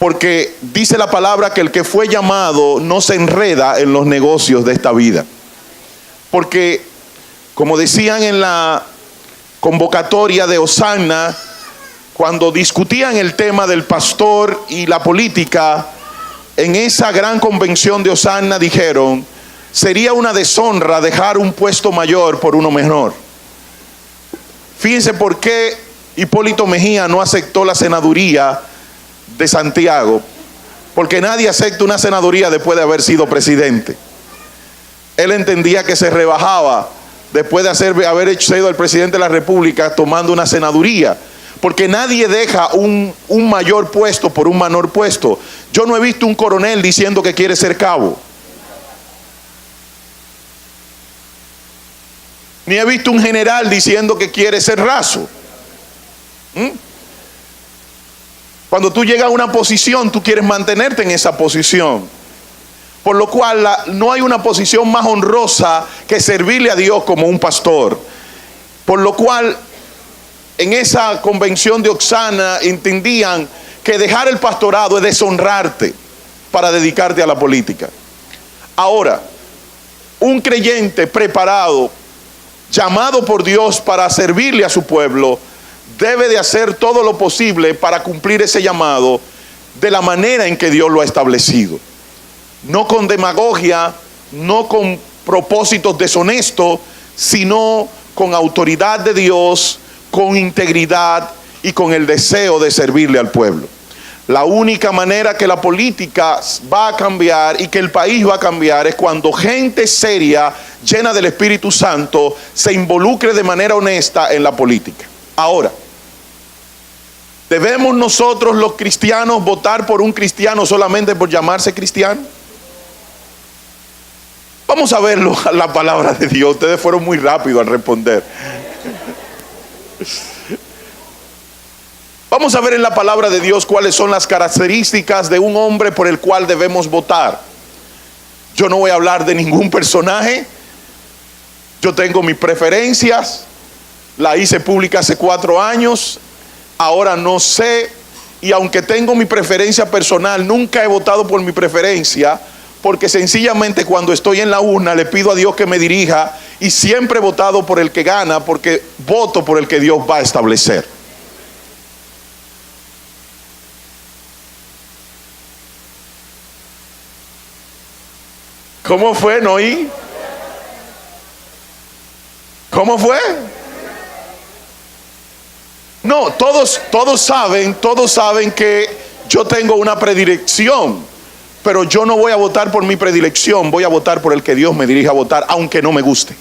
Porque dice la palabra que el que fue llamado no se enreda en los negocios de esta vida. Porque, como decían en la convocatoria de Hosanna, cuando discutían el tema del pastor y la política, en esa gran convención de Hosanna dijeron: sería una deshonra dejar un puesto mayor por uno menor. Fíjense por qué Hipólito Mejía no aceptó la senaduría de Santiago, porque nadie acepta una senaduría después de haber sido presidente. Él entendía que se rebajaba después de haber sido el presidente de la República tomando una senaduría, porque nadie deja un mayor puesto por un menor puesto. Yo no he visto un coronel diciendo que quiere ser cabo, ni he visto un general diciendo que quiere ser raso. Cuando tú llegas a una posición, tú quieres mantenerte en esa posición. Por lo cual no hay una posición más honrosa que servirle a Dios como un pastor. Por lo cual en esa convención de Hosanna entendían que dejar el pastorado es deshonrarte para dedicarte a la política. Ahora, un creyente preparado, llamado por Dios para servirle a su pueblo, debe de hacer todo lo posible para cumplir ese llamado de la manera en que Dios lo ha establecido. No con demagogia, no con propósitos deshonestos, sino con autoridad de Dios, con integridad y con el deseo de servirle al pueblo. La única manera que la política va a cambiar y que el país va a cambiar es cuando gente seria, llena del Espíritu Santo, se involucre de manera honesta en la política. Ahora, ¿debemos nosotros los cristianos votar por un cristiano solamente por llamarse cristiano? Vamos a verlo a la palabra de Dios. Ustedes fueron muy rápidos al responder. Vamos a ver en la palabra de Dios cuáles son las características de un hombre por el cual debemos votar. Yo no voy a hablar de ningún personaje. Yo tengo mis preferencias. La hice pública hace 4 años. Ahora no sé. Y aunque tengo mi preferencia personal, nunca he votado por mi preferencia, porque sencillamente cuando estoy en la urna le pido a Dios que me dirija, y siempre he votado por el que gana, porque voto por el que Dios va a establecer. ¿Cómo fue, Noí? ¿Cómo fue? No, todos saben que yo tengo una predilección, pero yo no voy a votar por mi predilección, voy a votar por el que Dios me dirija a votar, aunque no me guste.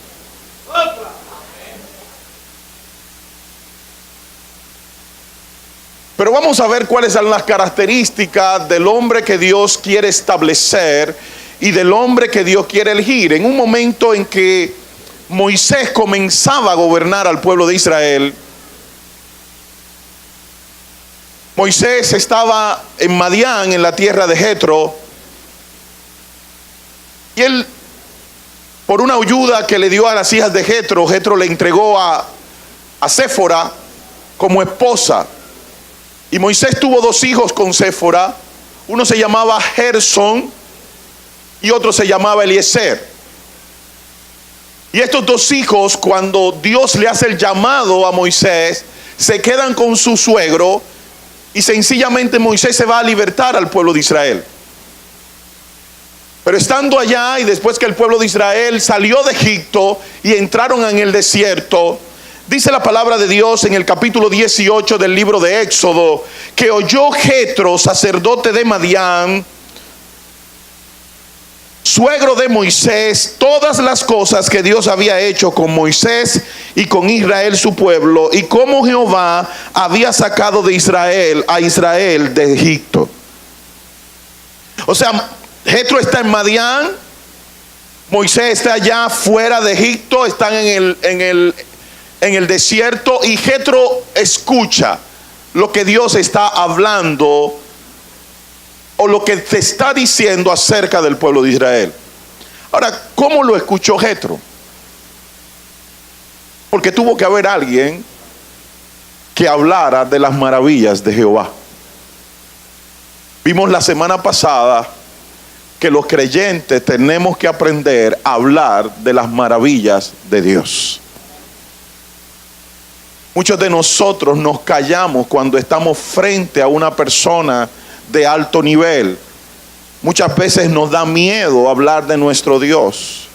Pero vamos a ver cuáles son las características del hombre que Dios quiere establecer y del hombre que Dios quiere elegir. En un momento en que Moisés comenzaba a gobernar al pueblo de Israel, Moisés estaba en Madián, en la tierra de Jetro, y él, por una ayuda que le dio a las hijas de Jetro, Jetro le entregó a Séfora como esposa. Y Moisés tuvo 2 hijos con Séfora. Uno se llamaba Gersón y otro se llamaba Eliezer. Y estos 2 hijos, cuando Dios le hace el llamado a Moisés, se quedan con su suegro, y sencillamente Moisés se va a libertar al pueblo de Israel. Pero estando allá, y después que el pueblo de Israel salió de Egipto y entraron en el desierto, dice la palabra de Dios en el capítulo 18 del libro de Éxodo, que oyó Jetro, sacerdote de Madián, suegro de Moisés, todas las cosas que Dios había hecho con Moisés y con Israel su pueblo, y cómo Jehová había sacado a Israel de Egipto. O sea, Jetro está en Madián, Moisés está allá fuera de Egipto, están en el desierto, y Jetro escucha lo que Dios está hablando o lo que te está diciendo acerca del pueblo de Israel. Ahora, ¿cómo lo escuchó Jetro? Porque tuvo que haber alguien que hablara de las maravillas de Jehová. Vimos la semana pasada que los creyentes tenemos que aprender a hablar de las maravillas de Dios. Muchos de nosotros nos callamos cuando estamos frente a una persona de alto nivel. Muchas veces nos da miedo hablar de nuestro Dios,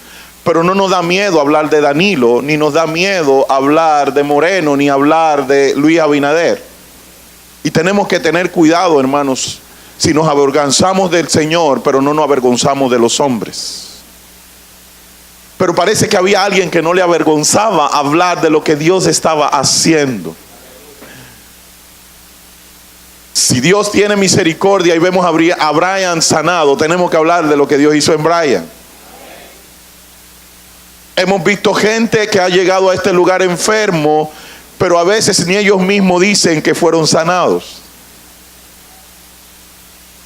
pero no nos da miedo hablar de Danilo, ni nos da miedo hablar de Moreno, ni hablar de Luis Abinader. Y tenemos que tener cuidado, hermanos, si nos avergonzamos del Señor, pero no nos avergonzamos de los hombres. Pero parece que había alguien que no le avergonzaba hablar de lo que Dios estaba haciendo. Si Dios tiene misericordia y vemos a Brian sanado, tenemos que hablar de lo que Dios hizo en Brian. Hemos visto gente que ha llegado a este lugar enfermo, pero a veces ni ellos mismos dicen que fueron sanados.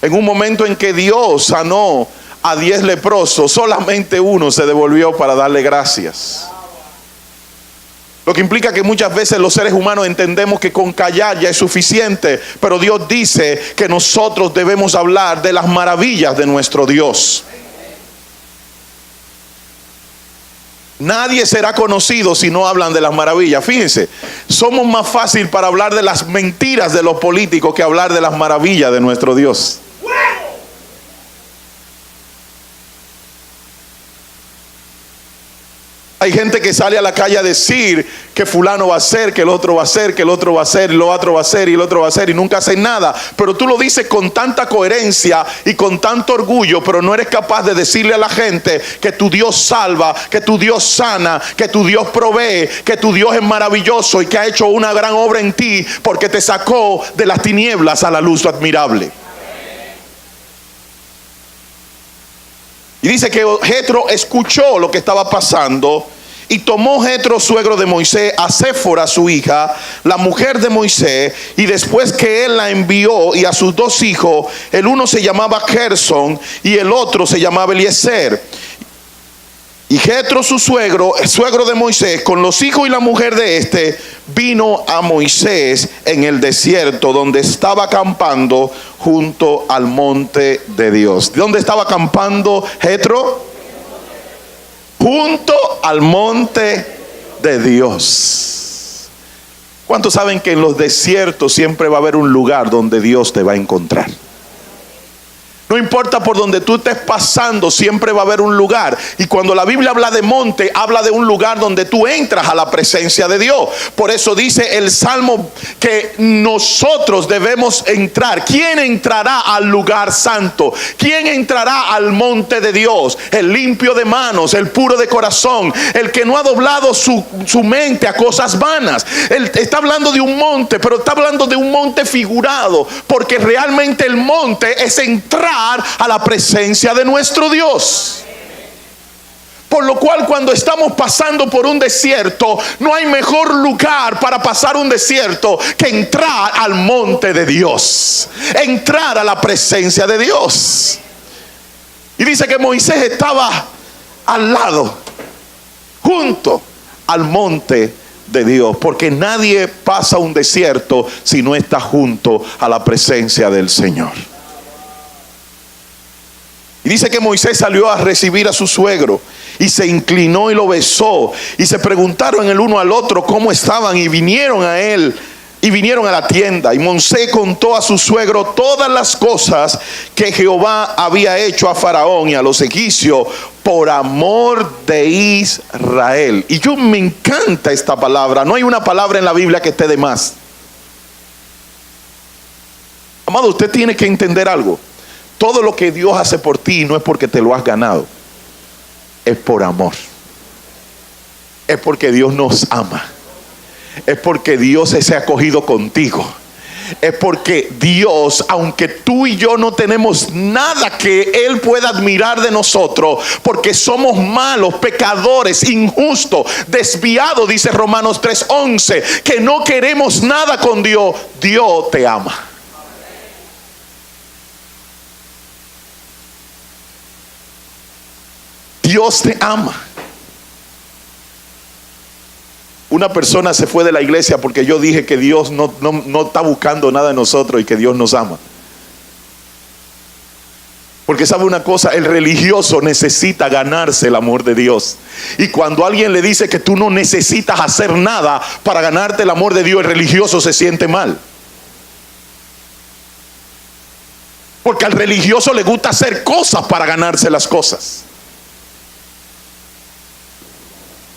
En un momento en que Dios sanó a 10 leprosos, solamente uno se devolvió para darle gracias. Lo que implica que muchas veces los seres humanos entendemos que con callar ya es suficiente, pero Dios dice que nosotros debemos hablar de las maravillas de nuestro Dios. Nadie será conocido si no hablan de las maravillas. Fíjense, somos más fácil para hablar de las mentiras de los políticos que hablar de las maravillas de nuestro Dios. Hay gente que sale a la calle a decir que fulano va a hacer, que el otro va a hacer, que el otro va a hacer, lo otro va a hacer y el otro va a hacer, y nunca hacen nada. Pero tú lo dices con tanta coherencia y con tanto orgullo, pero no eres capaz de decirle a la gente que tu Dios salva, que tu Dios sana, que tu Dios provee, que tu Dios es maravilloso y que ha hecho una gran obra en ti porque te sacó de las tinieblas a la luz admirable. Y dice que Jetro escuchó lo que estaba pasando y tomó Jetro, suegro de Moisés, a Séfora, su hija, la mujer de Moisés, y después que él la envió, y a sus 2 hijos, el uno se llamaba Gersón y el otro se llamaba Eliezer. Y Jetro, su suegro, el suegro de Moisés, con los hijos y la mujer de este, vino a Moisés en el desierto, donde estaba acampando junto al monte de Dios. ¿Dónde estaba acampando Jetro? Junto al monte de Dios. ¿Cuántos saben que en los desiertos siempre va a haber un lugar donde Dios te va a encontrar? No importa por donde tú estés pasando, siempre va a haber un lugar. Y cuando la Biblia habla de monte, habla de un lugar donde tú entras a la presencia de Dios. Por eso dice el Salmo que nosotros debemos entrar. ¿Quién entrará al lugar santo? ¿Quién entrará al monte de Dios? El limpio de manos, el puro de corazón, el que no ha doblado su mente a cosas vanas. Él está hablando de un monte, pero está hablando de un monte figurado, porque realmente el monte es entrar a la presencia de nuestro Dios. Por lo cual, cuando estamos pasando por un desierto, no hay mejor lugar para pasar un desierto que entrar al monte de Dios, entrar a la presencia de Dios. Y dice que Moisés estaba al lado, junto al monte de Dios, porque nadie pasa un desierto si no está junto a la presencia del Señor. Y dice que Moisés salió a recibir a su suegro y se inclinó y lo besó, y se preguntaron el uno al otro cómo estaban, y vinieron a él y vinieron a la tienda. Y Moisés contó a su suegro todas las cosas que Jehová había hecho a Faraón y a los egipcios por amor de Israel. Y yo me encanta esta palabra. No hay una palabra en la Biblia que esté de más. Amado, usted tiene que entender algo. Todo lo que Dios hace por ti no es porque te lo has ganado, es por amor. Es porque Dios nos ama. Es porque Dios se ha acogido contigo. Es porque Dios, aunque tú y yo no tenemos nada que Él pueda admirar de nosotros, porque somos malos, pecadores, injustos, desviados, dice Romanos 3:11, que no queremos nada con Dios, Dios te ama. Dios te ama. Una persona se fue de la iglesia porque yo dije que Dios no está buscando nada de nosotros y que Dios nos ama. Porque sabe una cosa, el religioso necesita ganarse el amor de Dios. Y cuando alguien le dice que tú no necesitas hacer nada para ganarte el amor de Dios, el religioso se siente mal. Porque al religioso le gusta hacer cosas para ganarse las cosas.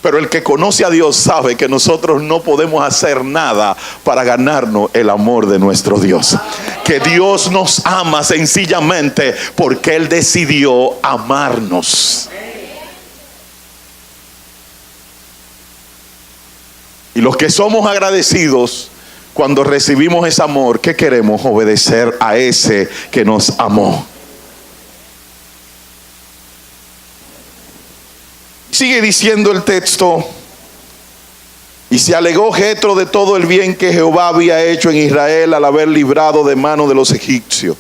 Pero el que conoce a Dios sabe que nosotros no podemos hacer nada para ganarnos el amor de nuestro Dios. Que Dios nos ama sencillamente porque Él decidió amarnos. Y los que somos agradecidos, cuando recibimos ese amor, ¿qué queremos? Obedecer a ese que nos amó. Sigue diciendo el texto: y se alegó Jetro de todo el bien que Jehová había hecho en Israel al haber librado de mano de los egipcios.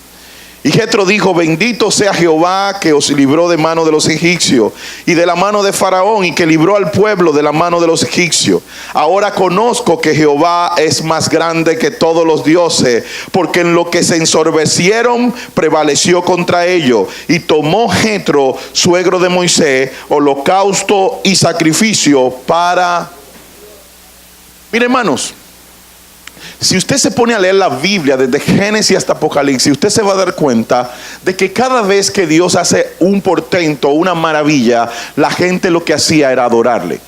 Y Jetro dijo: bendito sea Jehová que os libró de mano de los egipcios y de la mano de Faraón, y que libró al pueblo de la mano de los egipcios. Ahora conozco que Jehová es más grande que todos los dioses, porque en lo que se ensorbecieron prevaleció contra ellos. Y tomó Jetro, suegro de Moisés, holocausto y sacrificio para... Mire, hermanos, si usted se pone a leer la Biblia desde Génesis hasta Apocalipsis, usted se va a dar cuenta de que cada vez que Dios hace un portento, una maravilla, la gente lo que hacía era adorarle.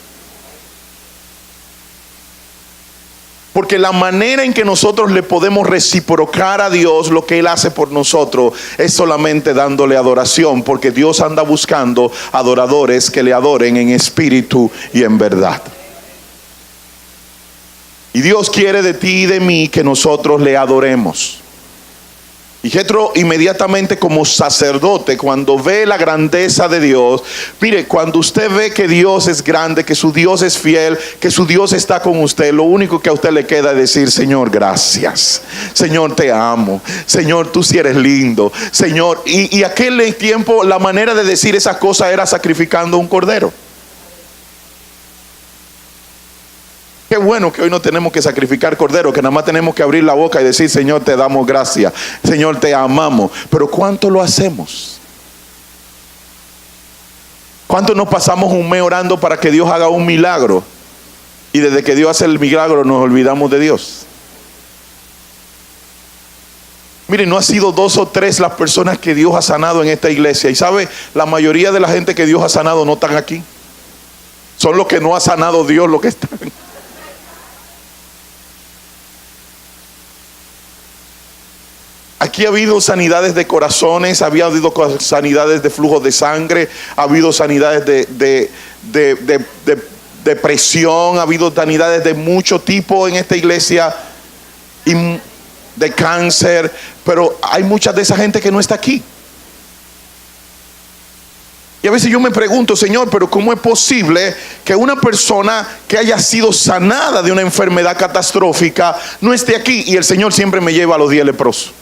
Porque la manera en que nosotros le podemos reciprocar a Dios lo que Él hace por nosotros es solamente dándole adoración, porque Dios anda buscando adoradores que le adoren en espíritu y en verdad. Y Dios quiere de ti y de mí que nosotros le adoremos. Y Jetro inmediatamente, como sacerdote, cuando ve la grandeza de Dios, mire, cuando usted ve que Dios es grande, que su Dios es fiel, que su Dios está con usted, lo único que a usted le queda es decir: Señor, gracias. Señor, te amo. Señor, tú sí eres lindo. Señor, y aquel tiempo la manera de decir esas cosas era sacrificando un cordero. Qué bueno que hoy no tenemos que sacrificar cordero, que nada más tenemos que abrir la boca y decir: Señor, te damos gracias, Señor, te amamos. Pero ¿cuánto lo hacemos? ¿Cuánto nos pasamos un mes orando para que Dios haga un milagro? Y desde que Dios hace el milagro nos olvidamos de Dios. Miren, no ha sido 2 o 3 las personas que Dios ha sanado en esta iglesia. Y sabe, la mayoría de la gente que Dios ha sanado no están aquí. Son los que no ha sanado Dios los que están. Aquí ha habido sanidades de corazones, ha habido sanidades de flujos de sangre, ha habido sanidades de presión, ha habido sanidades de mucho tipo en esta iglesia, y de cáncer, pero hay mucha de esa gente que no está aquí. Y a veces yo me pregunto: Señor, pero ¿cómo es posible que una persona que haya sido sanada de una enfermedad catastrófica no esté aquí? Y el Señor siempre me lleva a los 10 leprosos.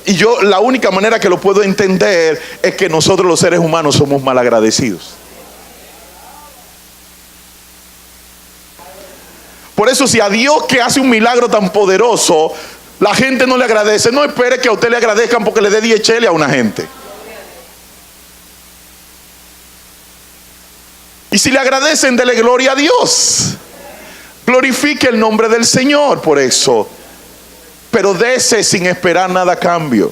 Y yo, la única manera que lo puedo entender es que nosotros los seres humanos somos malagradecidos. Por eso, si a Dios, que hace un milagro tan poderoso, la gente no le agradece, no espere que a usted le agradezcan porque le dé 10 cheles a una gente. Y si le agradecen, dele gloria a Dios. Glorifique el nombre del Señor por eso. Pero dese sin esperar nada a cambio,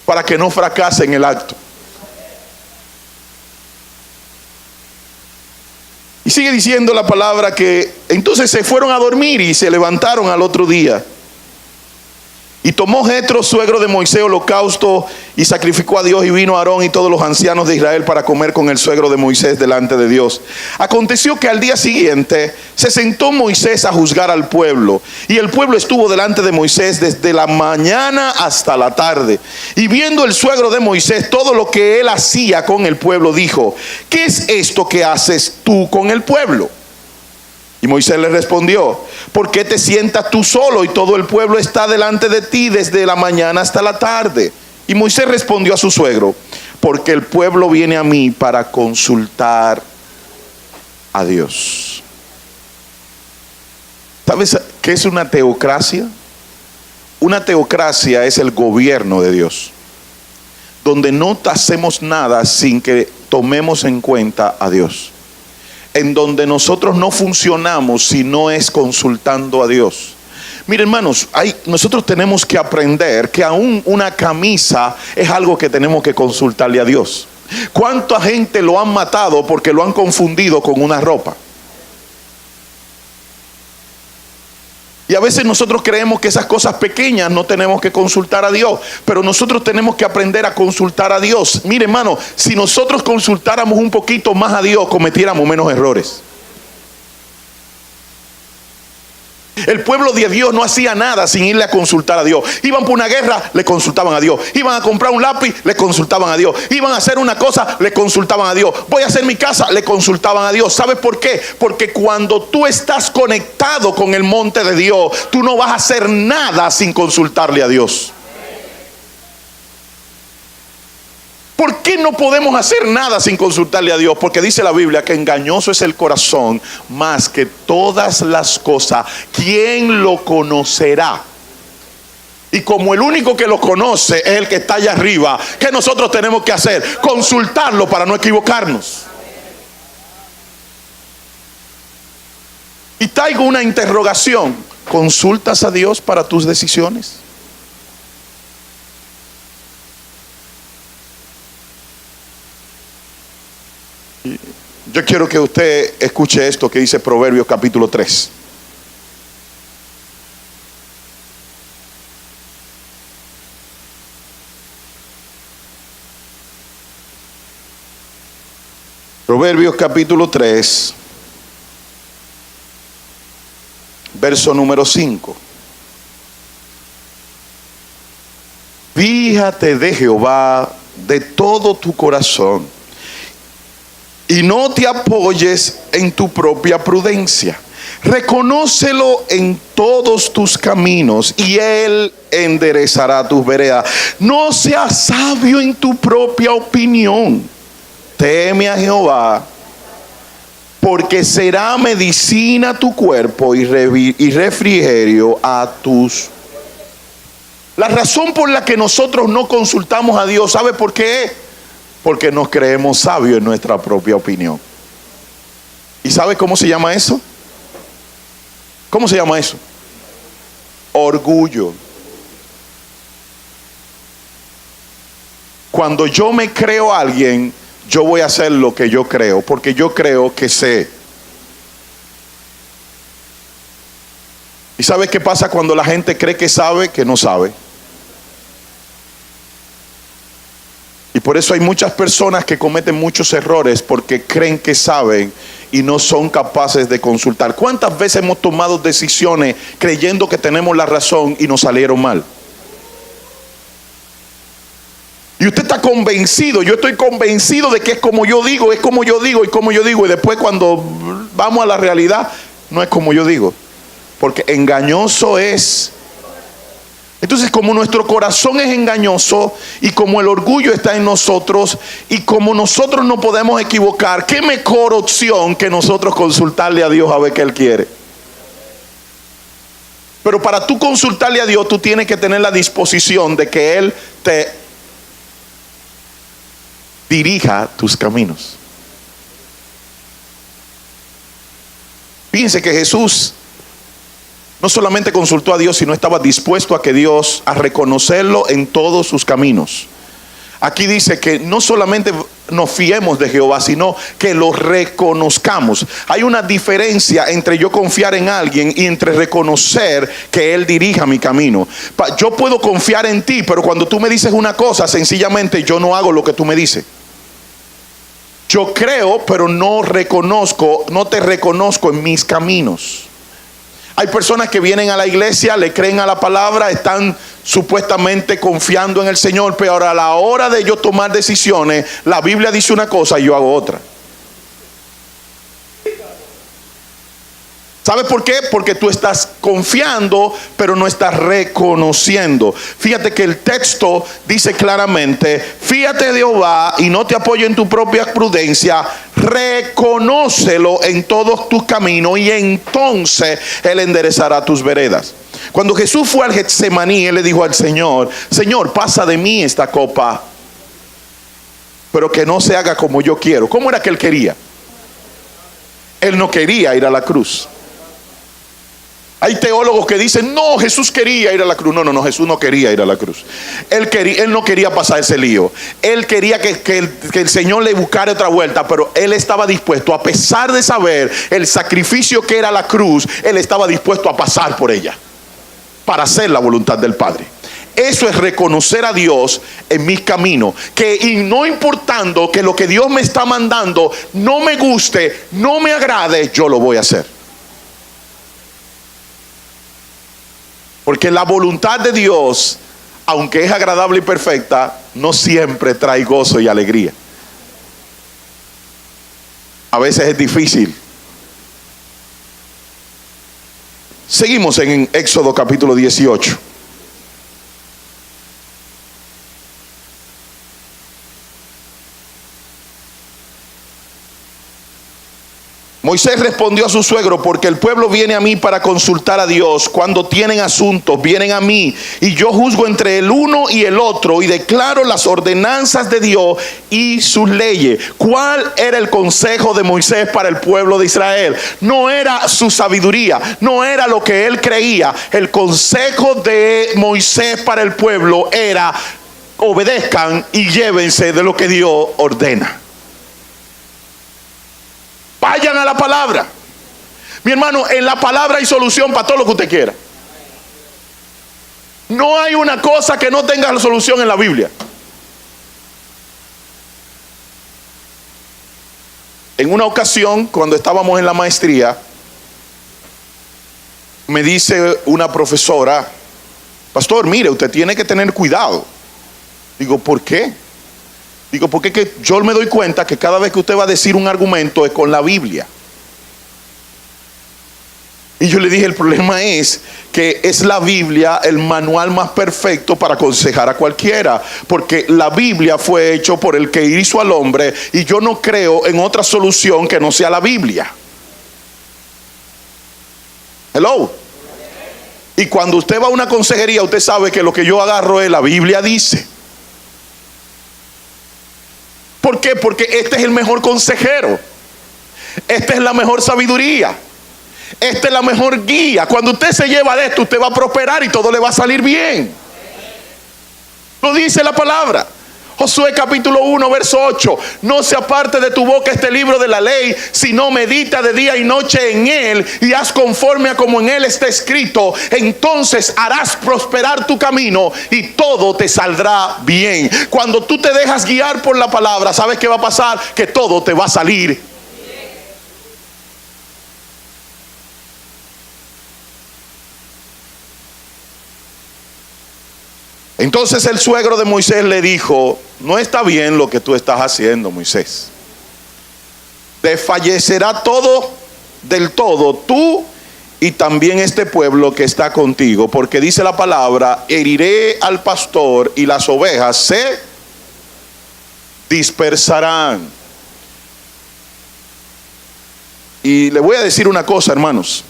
para que no fracase en el acto. Y sigue diciendo la palabra que entonces se fueron a dormir y se levantaron al otro día. Y tomó Jetro, suegro de Moisés, holocausto y sacrificó a Dios, y vino Aarón y todos los ancianos de Israel para comer con el suegro de Moisés delante de Dios. Aconteció que al día siguiente se sentó Moisés a juzgar al pueblo, y el pueblo estuvo delante de Moisés desde la mañana hasta la tarde. Y viendo el suegro de Moisés todo lo que él hacía con el pueblo, dijo: ¿qué es esto que haces tú con el pueblo? Y Moisés le respondió: ¿por qué te sientas tú solo y todo el pueblo está delante de ti desde la mañana hasta la tarde? Y Moisés respondió a su suegro: porque el pueblo viene a mí para consultar a Dios. ¿Sabes qué es una teocracia? Una teocracia es el gobierno de Dios, donde no hacemos nada sin que tomemos en cuenta a Dios, en donde nosotros no funcionamos si no es consultando a Dios. Miren, hermanos, nosotros tenemos que aprender que aún una camisa es algo que tenemos que consultarle a Dios. ¿Cuánta gente lo han matado porque lo han confundido con una ropa? Y a veces nosotros creemos que esas cosas pequeñas no tenemos que consultar a Dios, pero nosotros tenemos que aprender a consultar a Dios. Mire, hermano, si nosotros consultáramos un poquito más a Dios, cometiéramos menos errores. El pueblo de Dios no hacía nada sin irle a consultar a Dios. Iban por una guerra, le consultaban a Dios. Iban a comprar un lápiz, le consultaban a Dios. Iban a hacer una cosa, le consultaban a Dios. Voy a hacer mi casa, le consultaban a Dios. ¿Sabes por qué? Porque cuando tú estás conectado con el monte de Dios, tú no vas a hacer nada sin consultarle a Dios. ¿Por qué no podemos hacer nada sin consultarle a Dios? Porque dice la Biblia que engañoso es el corazón más que todas las cosas. ¿Quién lo conocerá? Y como el único que lo conoce es el que está allá arriba, ¿qué nosotros tenemos que hacer? Consultarlo para no equivocarnos. Y traigo una interrogación. ¿Consultas a Dios para tus decisiones? Yo quiero que usted escuche esto que dice Proverbios capítulo 3. Proverbios capítulo 3, verso número 5. Fíjate de Jehová de todo tu corazón y no te apoyes en tu propia prudencia. Reconócelo en todos tus caminos y Él enderezará tus veredas. No seas sabio en tu propia opinión. Teme a Jehová, porque será medicina a tu cuerpo y refrigerio a tus. La razón por la que nosotros no consultamos a Dios, ¿sabe por qué? Porque nos creemos sabios en nuestra propia opinión. ¿Y sabe cómo se llama eso? ¿Cómo se llama eso? Orgullo. Cuando yo me creo a alguien, yo voy a hacer lo que yo creo, porque yo creo que sé. ¿Y sabe qué pasa cuando la gente cree que sabe, que no sabe? Y por eso hay muchas personas que cometen muchos errores porque creen que saben y no son capaces de consultar. ¿Cuántas veces hemos tomado decisiones creyendo que tenemos la razón y nos salieron mal? Y usted está convencido, yo estoy convencido de que es como yo digo, es como yo digo y como yo digo. Y después cuando vamos a la realidad, no es como yo digo. Porque engañoso es. Entonces, como nuestro corazón es engañoso y como el orgullo está en nosotros y como nosotros no podemos equivocar, ¿qué mejor opción que nosotros consultarle a Dios a ver qué Él quiere? Pero para tú consultarle a Dios, tú tienes que tener la disposición de que Él te dirija tus caminos. Fíjense que Jesús no solamente consultó a Dios, sino estaba dispuesto a reconocerlo en todos sus caminos. Aquí dice que no solamente nos fiemos de Jehová, sino que lo reconozcamos. Hay una diferencia entre yo confiar en alguien y entre reconocer que Él dirija mi camino. Yo puedo confiar en ti, pero cuando tú me dices una cosa, sencillamente yo no hago lo que tú me dices. Yo creo, pero no te reconozco en mis caminos. Hay personas que vienen a la iglesia, le creen a la palabra, están supuestamente confiando en el Señor, pero a la hora de yo tomar decisiones, la Biblia dice una cosa y yo hago otra. ¿Sabes por qué? Porque tú estás confiando, pero no estás reconociendo. Fíjate que el texto dice claramente: fíjate de Jehová y no te apoyes en tu propia prudencia, reconócelo en todos tus caminos y entonces Él enderezará tus veredas. Cuando Jesús fue al Getsemaní, él le dijo al Señor: Señor, pasa de mí esta copa, pero que no se haga como yo quiero. ¿Cómo era que él quería? Él no quería ir a la cruz. Hay teólogos que dicen: no, Jesús quería ir a la cruz. No, Jesús no quería ir a la cruz. Él no quería pasar ese lío. Él quería que el Señor le buscara otra vuelta, pero él estaba dispuesto, a pesar de saber el sacrificio que era la cruz, él estaba dispuesto a pasar por ella para hacer la voluntad del Padre. Eso es reconocer a Dios en mis caminos, y no importando que lo que Dios me está mandando no me guste, no me agrade, yo lo voy a hacer. Porque la voluntad de Dios, aunque es agradable y perfecta, no siempre trae gozo y alegría. A veces es difícil. Seguimos en Éxodo capítulo 18. Moisés respondió a su suegro: porque el pueblo viene a mí para consultar a Dios. Cuando tienen asuntos, vienen a mí, y yo juzgo entre el uno y el otro, y declaro las ordenanzas de Dios y sus leyes. ¿Cuál era el consejo de Moisés para el pueblo de Israel? No era su sabiduría, no era lo que él creía. El consejo de Moisés para el pueblo era: obedezcan y llévense de lo que Dios ordena. Vayan a la palabra. Mi hermano, en la palabra hay solución para todo lo que usted quiera. No hay una cosa que no tenga la solución en la Biblia. En una ocasión, cuando estábamos en la maestría, me dice una profesora: pastor, mire, usted tiene que tener cuidado. Digo, ¿por qué? Digo, porque que yo me doy cuenta que cada vez que usted va a decir un argumento es con la Biblia. Y yo le dije: el problema es que es la Biblia el manual más perfecto para aconsejar a cualquiera, porque la Biblia fue hecho por el que hizo al hombre, y yo no creo en otra solución que no sea la Biblia. Hello. Y cuando usted va a una consejería, usted sabe que lo que yo agarro es la Biblia dice. ¿Por qué? Porque este es el mejor consejero. Esta es la mejor sabiduría. Esta es la mejor guía. Cuando usted se lleva de esto, usted va a prosperar y todo le va a salir bien. Lo dice la palabra. Josué capítulo 1 verso 8: no se aparte de tu boca este libro de la ley, sino medita de día y noche en él, y haz conforme a como en él está escrito. Entonces harás prosperar tu camino y todo te saldrá bien. Cuando tú te dejas guiar por la palabra, ¿sabes qué va a pasar? Que todo te va a salir bien. Entonces el suegro de Moisés le dijo: no está bien lo que tú estás haciendo, Moisés. Desfallecerá todo, del todo, tú y también este pueblo que está contigo, porque dice la palabra: heriré al pastor y las ovejas se dispersarán. Y le voy a decir una cosa, hermanos.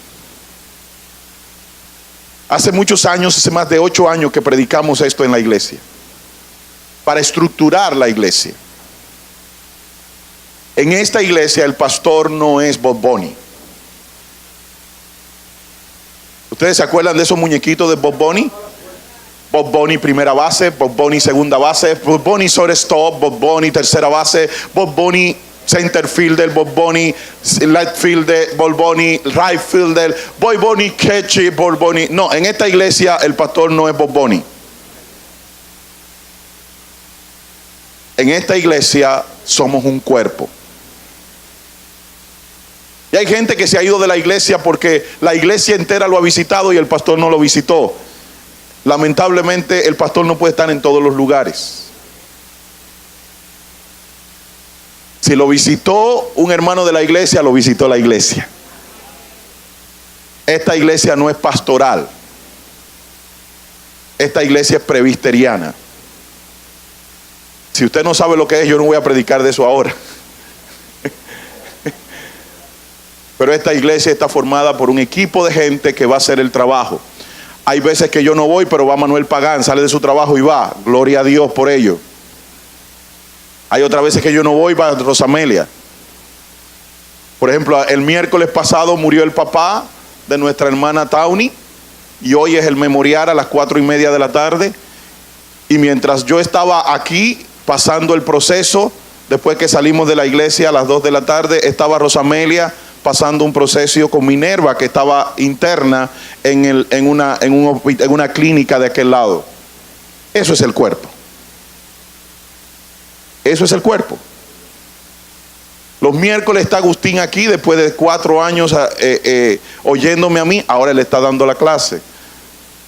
Hace muchos años, hace más de 8 años que predicamos esto en la iglesia, para estructurar la iglesia. En esta iglesia el pastor no es Bob Bunny. ¿Ustedes se acuerdan de esos muñequitos de Bob Bunny? Bob Bunny primera base, Bob Bunny segunda base, Bob Bunny shortstop, Bob Bunny tercera base, Bob Bunny center fielder, Bob Bunny left fielder, Bob Bunny right fielder, Bob Bunny catcher, Bob Bunny. No, en esta iglesia el pastor no es Bob Bunny. En esta iglesia somos un cuerpo. Y hay gente que se ha ido de la iglesia porque la iglesia entera lo ha visitado y el pastor no lo visitó. Lamentablemente el pastor no puede estar en todos los lugares. Si lo visitó un hermano de la iglesia, lo visitó la iglesia. Esta iglesia no es pastoral. Esta iglesia es presbiteriana. Si usted no sabe lo que es, yo no voy a predicar de eso ahora. Pero esta iglesia está formada por un equipo de gente que va a hacer el trabajo. Hay veces que yo no voy, pero va Manuel Pagán, sale de su trabajo y va. Gloria a Dios por ello. Hay otras veces que yo no voy, va Rosamelia. Por ejemplo, el miércoles pasado murió el papá de nuestra hermana Tawny y hoy es el memorial a las 4:30 de la tarde. Y mientras yo estaba aquí pasando el proceso, después que salimos de la iglesia a las 2 de la tarde, estaba Rosamelia pasando un proceso con Minerva, que estaba interna en una clínica de aquel lado. Eso es el cuerpo. Eso es el cuerpo. Los miércoles está Agustín aquí, después de 4 años oyéndome a mí, ahora le está dando la clase.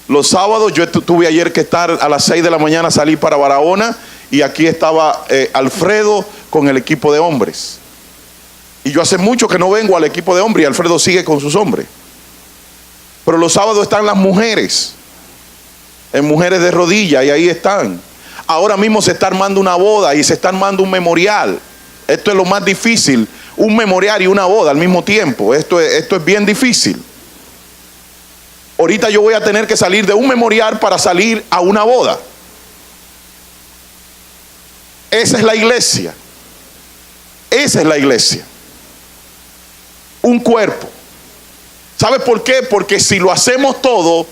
Los sábados, yo tuve ayer que estar a las 6 de la mañana, salí para Barahona, y aquí estaba Alfredo con el equipo de hombres. Y yo hace mucho que no vengo al equipo de hombres y Alfredo sigue con sus hombres. Pero los sábados están las mujeres, en Mujeres de Rodillas, y ahí están. Ahora mismo se está armando una boda y se está armando un memorial. Esto es lo más difícil, un memorial y una boda al mismo tiempo. Esto es bien difícil. Ahorita yo voy a tener que salir de un memorial para salir a una boda. Esa es la iglesia. Esa es la iglesia. Un cuerpo. ¿Sabe por qué? Porque si lo hacemos todo,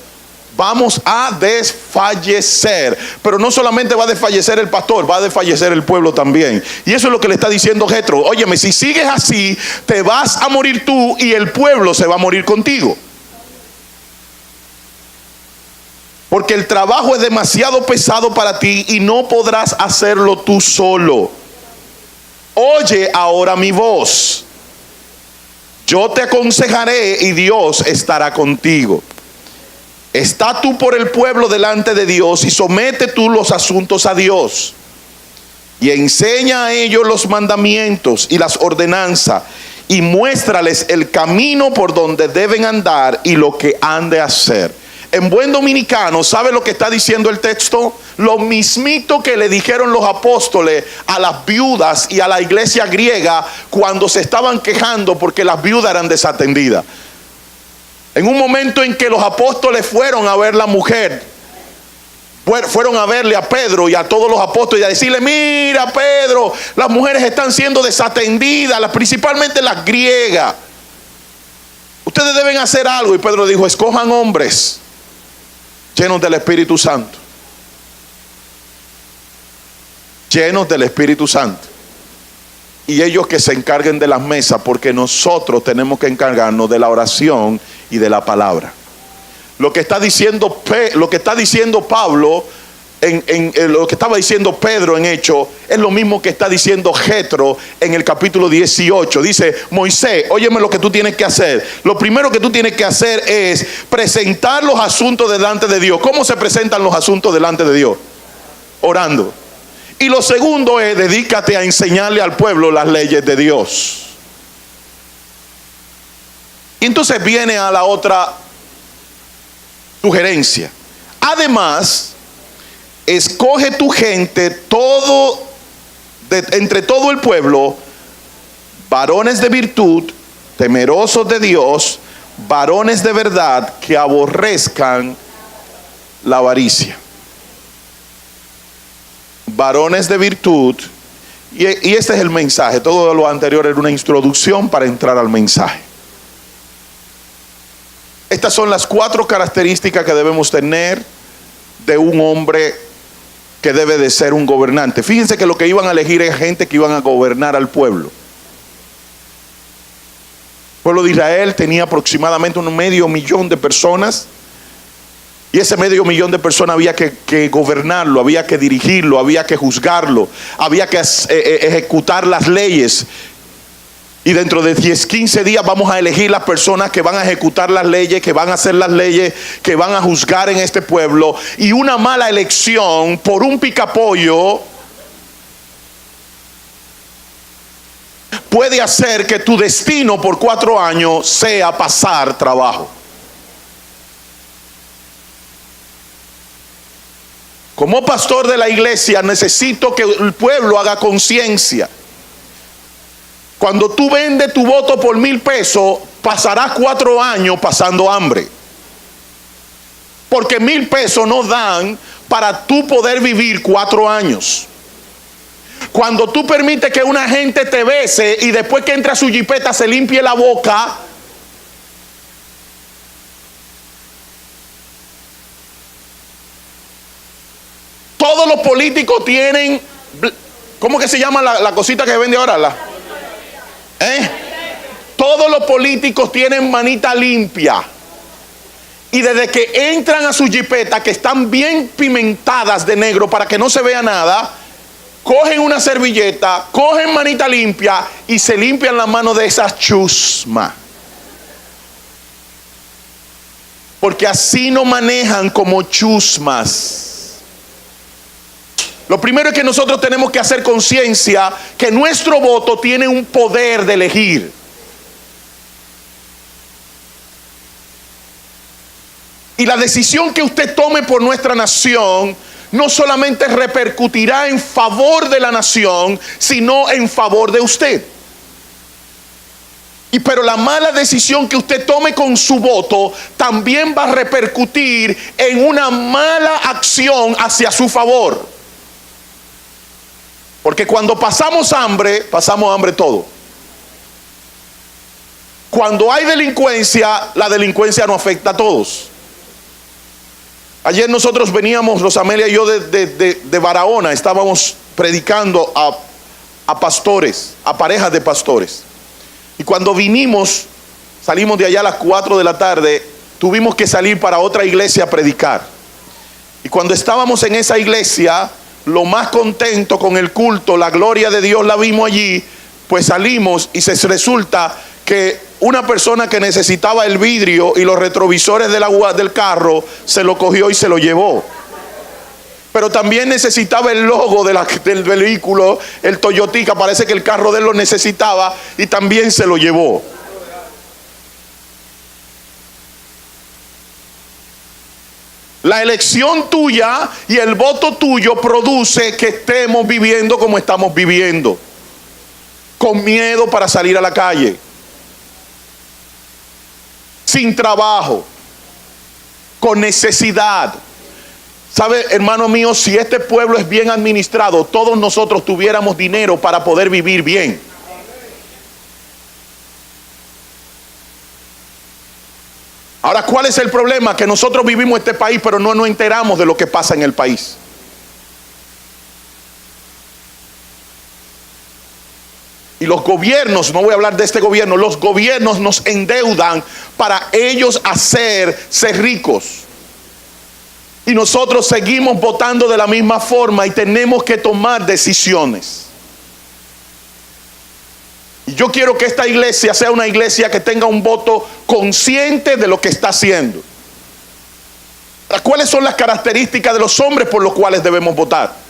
vamos a desfallecer. Pero no solamente va a desfallecer el pastor, va a desfallecer el pueblo también. Y eso es lo que le está diciendo Jetro. Óyeme, si sigues así, te vas a morir tú y el pueblo se va a morir contigo. Porque el trabajo es demasiado pesado para ti y no podrás hacerlo tú solo. Oye ahora mi voz. Yo te aconsejaré y Dios estará contigo. Está tú por el pueblo delante de Dios y somete tú los asuntos a Dios. Y enseña a ellos los mandamientos y las ordenanzas y muéstrales el camino por donde deben andar y lo que han de hacer. En buen dominicano, ¿sabe lo que está diciendo el texto? Lo mismito que le dijeron los apóstoles a las viudas y a la iglesia griega cuando se estaban quejando porque las viudas eran desatendidas. En un momento en que los apóstoles fueron a ver la mujer, fueron a verle a Pedro y a todos los apóstoles y a decirle: mira Pedro, las mujeres están siendo desatendidas, principalmente las griegas. Ustedes deben hacer algo. Y Pedro dijo: escojan hombres llenos del Espíritu Santo. Llenos del Espíritu Santo. Y ellos que se encarguen de las mesas, porque nosotros tenemos que encargarnos de la oración y de la palabra. Lo que está diciendo Pablo, lo que estaba diciendo Pedro en Hechos, es lo mismo que está diciendo Jetro en el capítulo 18. Dice: Moisés, óyeme lo que tú tienes que hacer. Lo primero que tú tienes que hacer es presentar los asuntos delante de Dios. ¿Cómo se presentan los asuntos delante de Dios? Orando. Y lo segundo es: dedícate a enseñarle al pueblo las leyes de Dios. Y entonces viene a la otra sugerencia. Además, escoge tu gente entre todo el pueblo, varones de virtud, temerosos de Dios, varones de verdad, que aborrezcan la avaricia. Varones de virtud. Y este es el mensaje. Todo lo anterior era una introducción para entrar al mensaje. Estas son las 4 características que debemos tener de un hombre que debe de ser un gobernante. Fíjense que lo que iban a elegir es gente que iban a gobernar al pueblo. El pueblo de Israel tenía aproximadamente 500,000 de personas. Y ese 500,000 de personas había que gobernarlo, había que dirigirlo, había que juzgarlo, había que ejecutar las leyes. Y dentro de 10-15 días vamos a elegir las personas que van a ejecutar las leyes, que van a hacer las leyes, que van a juzgar en este pueblo. Y una mala elección por un picapollo puede hacer que tu destino por 4 años sea pasar trabajo. Como pastor de la iglesia, necesito que el pueblo haga conciencia. Cuando tú vendes tu voto por 1,000 pesos, pasarás 4 años pasando hambre. Porque 1,000 pesos no dan para tú poder vivir 4 años. Cuando tú permites que una gente te bese y después que entra a su jipeta se limpie la boca, todos los políticos tienen, ¿cómo que se llama la cosita que vende ahora? Todos los políticos tienen manita limpia. Y desde que entran a su jipeta, que están bien pimentadas de negro para que no se vea nada, cogen una servilleta, cogen manita limpia y se limpian las manos de esas chusmas. Porque así no manejan como chusmas. Lo primero es que nosotros tenemos que hacer conciencia que nuestro voto tiene un poder de elegir. Y la decisión que usted tome por nuestra nación no solamente repercutirá en favor de la nación, sino en favor de usted. Pero la mala decisión que usted tome con su voto también va a repercutir en una mala acción hacia su favor. Porque cuando pasamos hambre todo. Cuando hay delincuencia, la delincuencia no afecta a todos. Ayer nosotros veníamos, Rosamelia y yo, de Barahona, estábamos predicando a pastores, a parejas de pastores. Y cuando vinimos, salimos de allá a las 4 de la tarde, tuvimos que salir para otra iglesia a predicar. Y cuando estábamos en esa iglesia, lo más contento con el culto, la gloria de Dios la vimos allí, pues salimos y resulta que una persona que necesitaba el vidrio y los retrovisores del carro se lo cogió y se lo llevó. Pero también necesitaba el logo del vehículo, el Toyotica, parece que el carro de él lo necesitaba y también se lo llevó. La elección tuya y el voto tuyo produce que estemos viviendo como estamos viviendo, con miedo para salir a la calle, sin trabajo, con necesidad. ¿Sabe, hermano mío? Si este pueblo es bien administrado, todos nosotros tuviéramos dinero para poder vivir bien. Ahora, ¿cuál es el problema? Que nosotros vivimos este país, pero no nos enteramos de lo que pasa en el país. Y los gobiernos, no voy a hablar de este gobierno, los gobiernos nos endeudan para ellos hacerse ricos. Y nosotros seguimos votando de la misma forma y tenemos que tomar decisiones. Y yo quiero que esta iglesia sea una iglesia que tenga un voto consciente de lo que está haciendo. ¿Cuáles son las características de los hombres por los cuales debemos votar?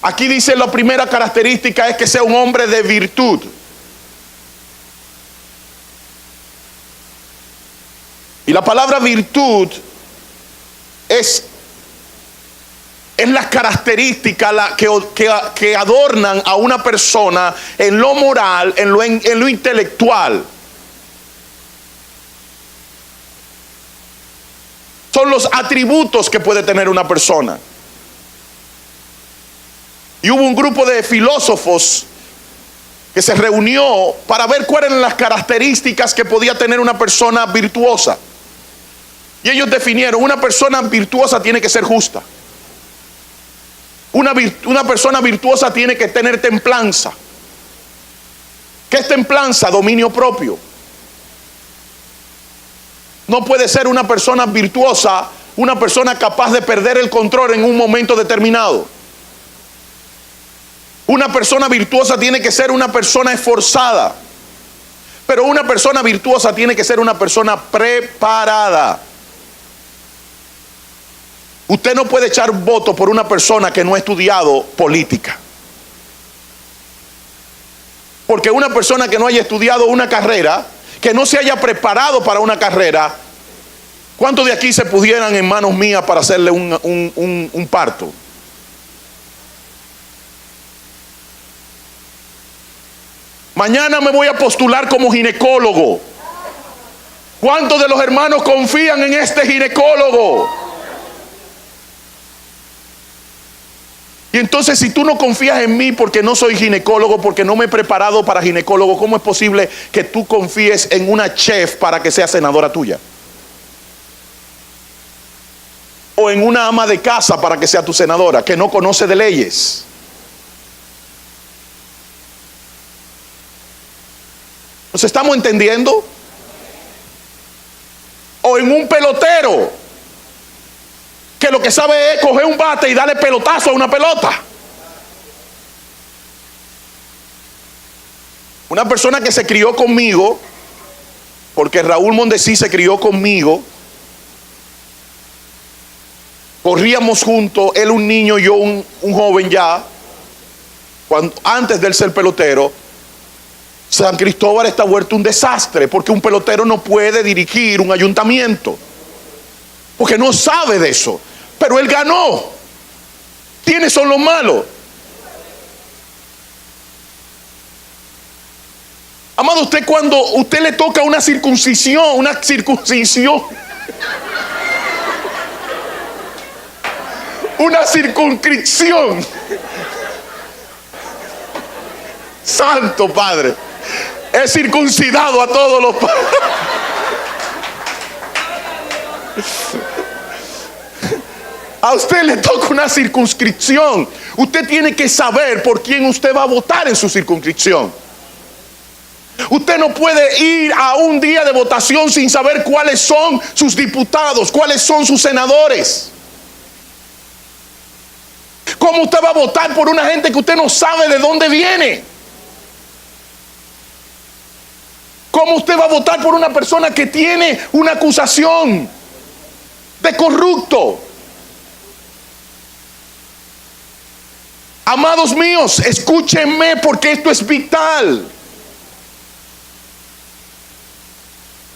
Aquí dice la primera característica es que sea un hombre de virtud. Y la palabra virtud es las características que adornan a una persona en lo moral, en lo intelectual. Son los atributos que puede tener una persona. Y hubo un grupo de filósofos que se reunió para ver cuáles eran las características que podía tener una persona virtuosa. Y ellos definieron, una persona virtuosa tiene que ser justa. Una persona virtuosa tiene que tener templanza. ¿Qué es templanza? Dominio propio. No puede ser una persona virtuosa una persona capaz de perder el control en un momento determinado. Una persona virtuosa tiene que ser una persona esforzada. Pero una persona virtuosa tiene que ser una persona preparada. Usted no puede echar voto por una persona que no ha estudiado política. Porque una persona que no haya estudiado una carrera, que no se haya preparado para una carrera, ¿cuántos de aquí se pudieran en manos mías para hacerle un parto? Mañana me voy a postular como ginecólogo. ¿Cuántos de los hermanos confían en este ginecólogo? Y entonces, si tú no confías en mí porque no soy ginecólogo, porque no me he preparado para ginecólogo, ¿cómo es posible que tú confíes en una chef para que sea senadora tuya? O en una ama de casa para que sea tu senadora, que no conoce de leyes. ¿Nos estamos entendiendo? O en un pelotero, que lo que sabe es coger un bate y darle pelotazo a una pelota. Una persona que se crió conmigo, porque Raúl Mondesí se crió conmigo, corríamos juntos, él un niño, yo un joven ya, antes de él ser pelotero. San Cristóbal está vuelto un desastre, porque un pelotero no puede dirigir un ayuntamiento, porque no sabe de eso. Pero él ganó. ¿Quiénes son los malos? Amado, usted cuando usted le toca una circuncisión, una circuncisión Santo Padre, es circuncidado a todos los padres. A usted le toca una circunscripción. Usted tiene que saber por quién usted va a votar en su circunscripción. Usted no puede ir a un día de votación sin saber cuáles son sus diputados, cuáles son sus senadores. ¿Cómo usted va a votar por una gente que usted no sabe de dónde viene? ¿Cómo usted va a votar por una persona que tiene una acusación de corrupto? Amados míos, escúchenme porque esto es vital.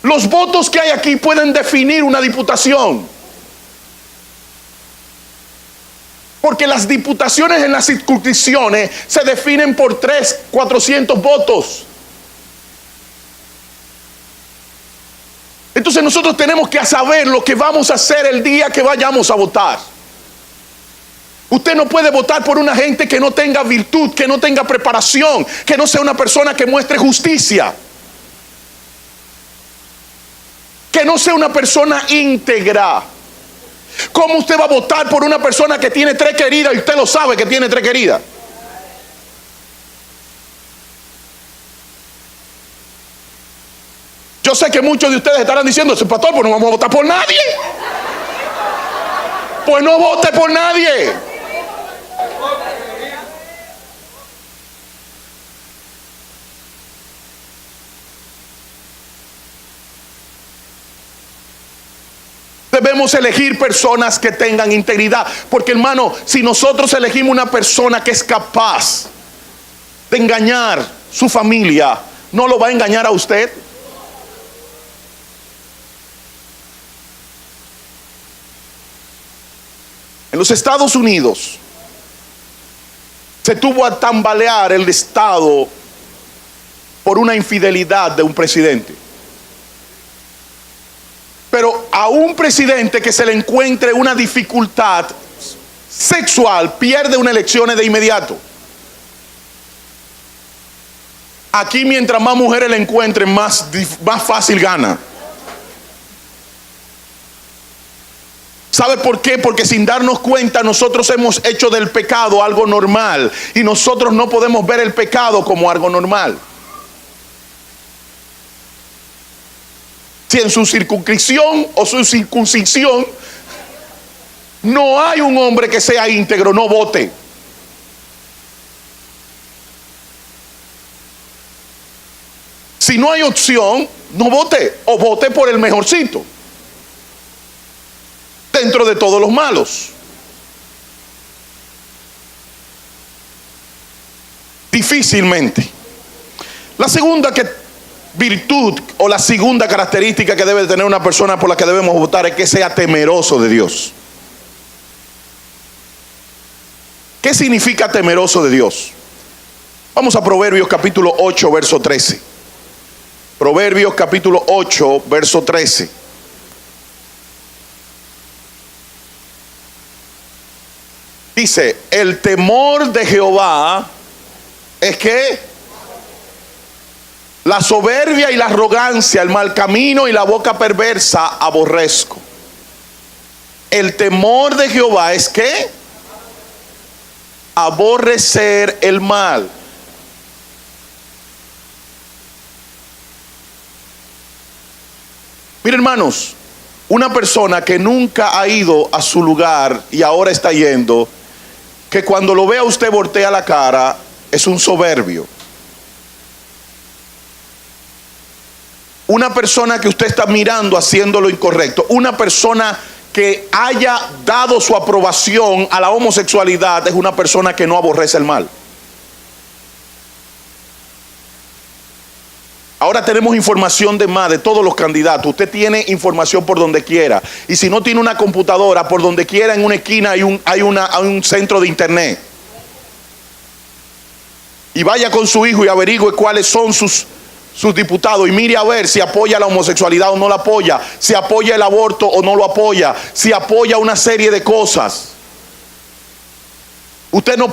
Los votos que hay aquí pueden definir una diputación. Porque las diputaciones en las circunscripciones se definen por 300-400 votos. Entonces nosotros tenemos que saber lo que vamos a hacer el día que vayamos a votar. Usted no puede votar por una gente que no tenga virtud, que no tenga preparación, que no sea una persona que muestre justicia, que no sea una persona íntegra. ¿Cómo usted va a votar por una persona que tiene 3 queridas y usted lo sabe que tiene 3 queridas? Yo sé que muchos de ustedes estarán diciendo, pastor, pues no vamos a votar por nadie. Pues no vote por nadie. Debemos elegir personas que tengan integridad. Porque, hermano, si nosotros elegimos una persona que es capaz de engañar su familia, ¿no lo va a engañar a usted? En los Estados Unidos se tuvo a tambalear el Estado por una infidelidad de un presidente. Pero a un presidente que se le encuentre una dificultad sexual pierde una elección de inmediato. Aquí, mientras más mujeres le encuentren, más fácil gana. ¿Sabe por qué? Porque sin darnos cuenta nosotros hemos hecho del pecado algo normal y nosotros no podemos ver el pecado como algo normal. Si en su circunscripción o su circuncisión no hay un hombre que sea íntegro, no vote. Si no hay opción, no vote, o vote por el mejorcito dentro de todos los malos. Difícilmente. La segunda virtud o la segunda característica que debe tener una persona por la que debemos votar es que sea temeroso de Dios. ¿Qué significa temeroso de Dios? Vamos a Proverbios capítulo 8, verso 13. Proverbios capítulo 8, verso 13. Dice, el temor de Jehová es que la soberbia y la arrogancia, el mal camino y la boca perversa aborrezco. El temor de Jehová es que aborrecer el mal. Miren, hermanos, una persona que nunca ha ido a su lugar y ahora está yendo, que cuando lo vea usted voltea la cara, es un soberbio. Una persona que usted está mirando haciendo lo incorrecto, una persona que haya dado su aprobación a la homosexualidad, es una persona que no aborrece el mal. Ahora tenemos información de más de todos los candidatos. Usted tiene información por donde quiera. Y si no tiene una computadora, por donde quiera en una esquina hay un centro de internet. Y vaya con su hijo y averigüe cuáles son sus diputados y mire a ver si apoya la homosexualidad o no la apoya, si apoya el aborto o no lo apoya, si apoya una serie de cosas. Usted no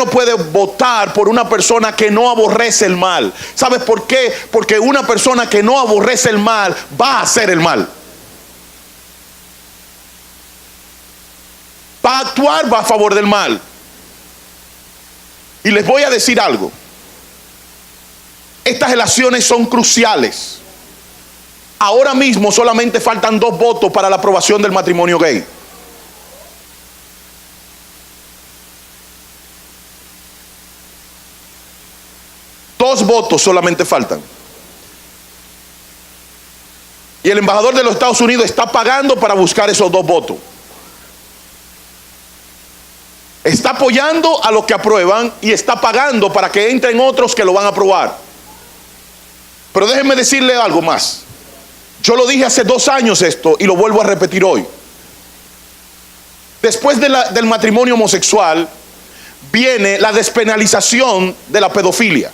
puede votar por una persona que no aborrece el mal. ¿Sabes por qué? Porque una persona que no aborrece el mal va a hacer el mal. Va a actuar, va a favor del mal. Y les voy a decir algo. Estas elecciones son cruciales. Ahora mismo solamente faltan 2 votos para la aprobación del matrimonio gay. Dos votos solamente faltan. Y el embajador de los Estados Unidos está pagando para buscar esos 2 votos. Está apoyando a los que aprueban y está pagando para que entren otros que lo van a aprobar. Pero déjenme decirle algo más. Yo lo dije hace 2 años esto y lo vuelvo a repetir hoy. Después del matrimonio homosexual viene la despenalización de la pedofilia.